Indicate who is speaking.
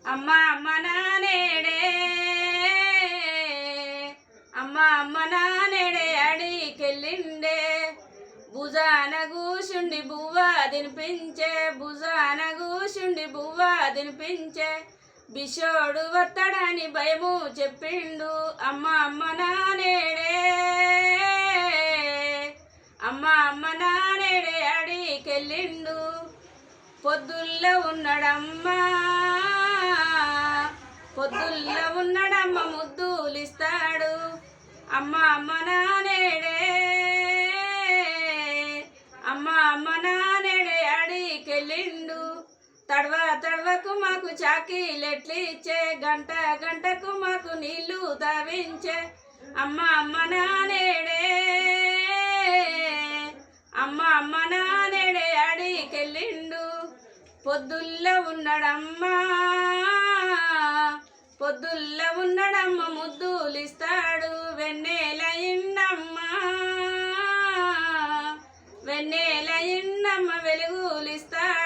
Speaker 1: అమ్మ అమ్మ నానేడే అమ్మ అమ్మ నానేడే అడికెళ్ళిండే భుజాన కూసుండి బువ్వ తినిపించే భుజాన కూసుండి బువ్వ తినిపించే బిషోడు వత్తడని భయము చెప్పిండు అమ్మ అమ్మ నానేడే అమ్మ అమ్మ నానేడే అడికెళ్ళిండు పొద్దుల్లో ఉన్నాడమ్మా పొద్దుల్లో ఉన్నాడమ్మ ముద్దులిస్తాడు అమ్మ అమ్మ నానేడే అమ్మ అమ్మ నానేడే అడికెళ్ళిండు తడవకు మాకు చాకీలెట్లు ఇచ్చే గంట గంటకు మాకు నీళ్లు తావించే అమ్మ అమ్మ నానేడే అమ్మ అమ్మ నానేడే అడికెళ్ళిండు పొద్దుల్లో ఉన్నాడమ్మా పొద్దుల్లో ఉన్నాడమ్మ ముద్దులిస్తాడు వెన్నెల ఇండమ్మా వెన్నెల ఇండమ్మ వెలుగులిస్తాడు